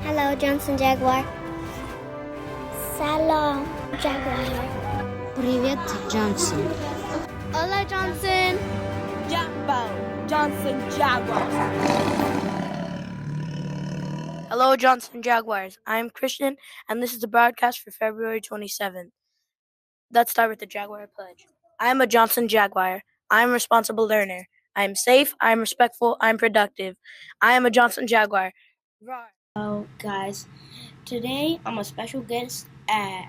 Hello, Johnson Jaguar. Salam, Jaguar. Привет, Johnson. Hola, Johnson. Jumbo, Johnson Jaguars. Hello, Johnson Jaguars. I'm Christian, and this is the broadcast for February 27th. Let's start with the Jaguar Pledge. I am a Johnson Jaguar. I am a responsible learner. I am safe. I am respectful. I am productive. I am a Johnson Jaguar. Hello, guys. Today I'm a special guest at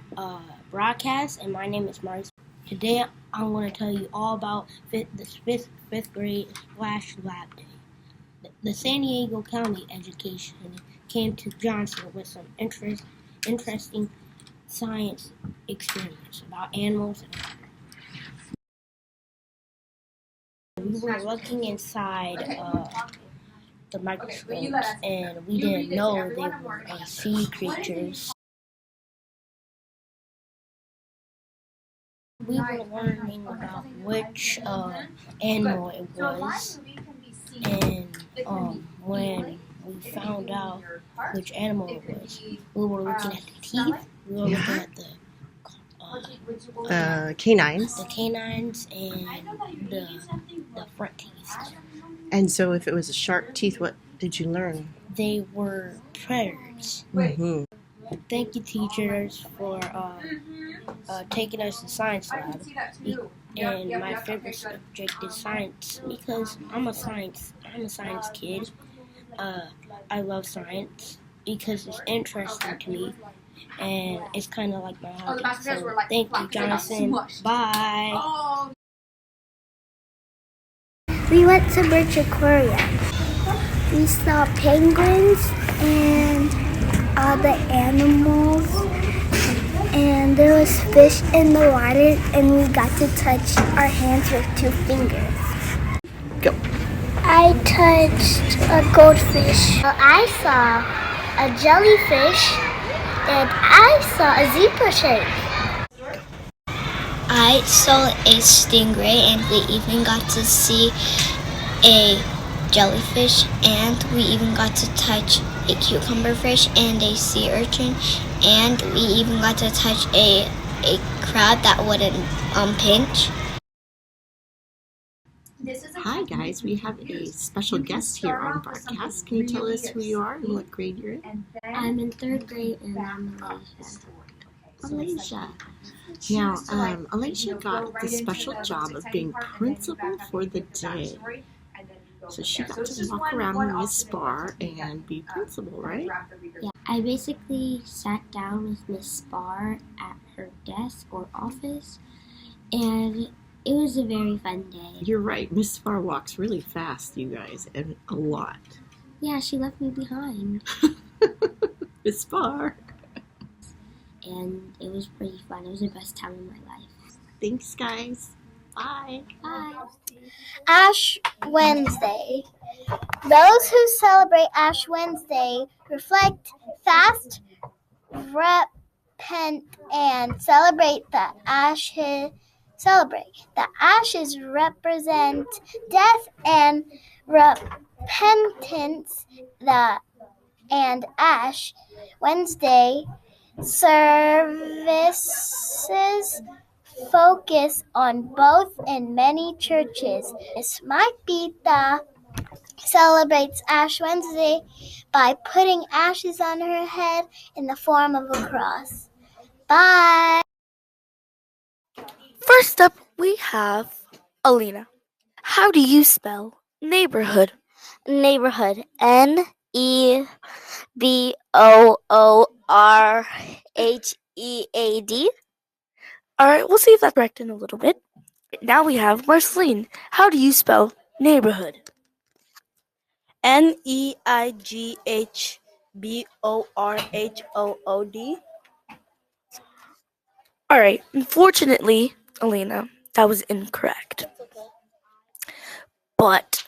broadcast, and my name is Mark. Today I'm going to tell you all about the fifth grade Splash Lab Day. The San Diego County Education came to Johnson with some interesting science experiments about animals and water. We were looking inside the microscopes, and we didn't know they were sea creatures. We were learning about which animal it was, and when we found out which animal it was, we were looking at the teeth, we were looking at the canines. The canines and the front teeth. And so if it was a shark teeth, what did you learn? They were predators. Mm-hmm. Thank you, teachers, for taking us to science lab. And my favorite subject is science because I'm a science kid. I love science because it's interesting to me, and it's kind of like my hobby. So thank you, Jonathan. Bye. We went to Birch Aquarium. We saw penguins and all the animals, and there was fish in the water, and we got to touch our hands with 2 fingers. Go. I touched a goldfish. I saw a jellyfish, and I saw a zebra shark. I saw a stingray, and we even got to see a jellyfish, and we even got to touch a cucumber fish and a sea urchin, and we even got to touch a crab that wouldn't pinch. Hi guys, we have a special guest here on broadcast. Can you tell us who you are and what grade you're in? I'm in 3rd grade, and I'm Alicia. Now, Alicia got the special job of being principal for the day. So she got to walk around with Miss Spar and be principal, right? Yeah, I basically sat down with Miss Spar at her desk or office, and it was a very fun day. You're right. Miss Spar walks really fast, you guys, and a lot. Yeah, she left me behind. Miss Spar. And it was pretty fun. It was the best time of my life. Thanks, guys. Bye. Bye. Ash Wednesday. Those who celebrate Ash Wednesday reflect, fast, repent, and celebrate the ashes. The ashes represent death and repentance. And Ash Wednesday services focus on both in many churches. This might be the celebrates Ash Wednesday by putting ashes on her head in the form of a cross. Bye! First up, we have Alina. How do you spell neighborhood? Neighborhood. NEBOORHEAD. All right, we'll see if that's correct in a little bit. Now we have Marceline. How do you spell neighborhood? NEIGHBORHOOD. All right, unfortunately, Alina, that was incorrect. But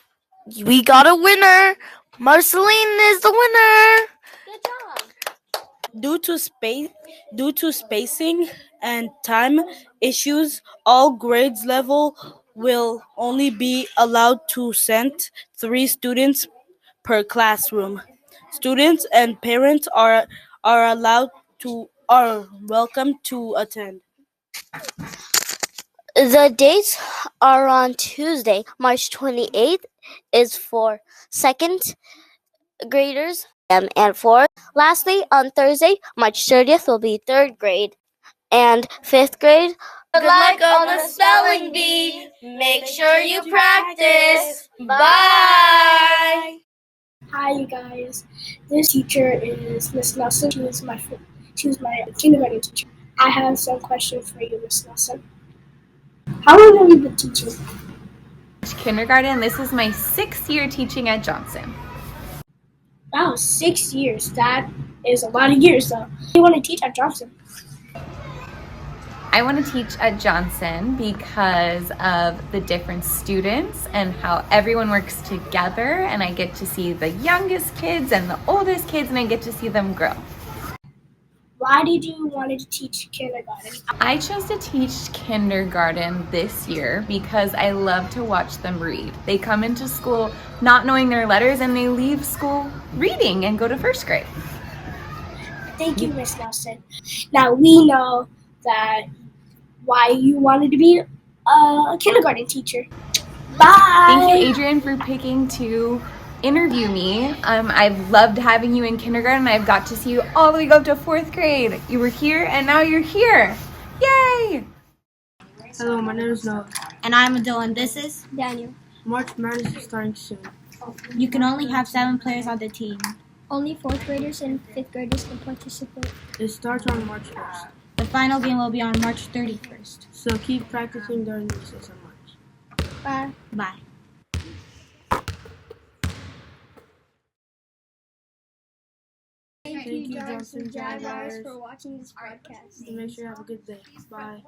we got a winner. Marceline is the winner. Good job. Due to spacing and time issues, all grades level will only be allowed to send 3 students per classroom. Students and parents are welcome to attend. The dates are on Tuesday, March 28th is for second graders and fourth. Lastly, on Thursday, March 30th will be third grade and fifth grade. Good luck on the spelling bee. Make sure you practice. Bye. Hi, you guys. This teacher is Miss Nelson. She was my kindergarten teacher. I have some questions for you, Miss Nelson. How long have you been teaching? Kindergarten. This is my 6th year teaching at Johnson. Wow, 6 years. That is a lot of years, though. You want to teach at Johnson? I want to teach at Johnson because of the different students and how everyone works together, and I get to see the youngest kids and the oldest kids, and I get to see them grow. Why did you want to teach kindergarten? I chose to teach kindergarten this year because I love to watch them read. They come into school not knowing their letters, and they leave school reading and go to 1st grade. Thank you, Miss Nelson. Now we know that why you wanted to be a kindergarten teacher. Bye. Thank you, Adrian, for picking to interview me. I've loved having you in kindergarten. I've got to see you all the way up to 4th grade. You were here, and now you're here. Yay! Hello, my name is Noah. And I'm Adele, and this is Daniel. March Madness is starting soon. You can only have 7 players on the team. Only 4th graders and 5th graders can participate. It starts on March 1st. The final game will be on March 31st. So keep practicing during recess in March. Bye. Bye. Thank you, Johnson Jaguars, for watching this podcast. Make sure you have a good day. Bye.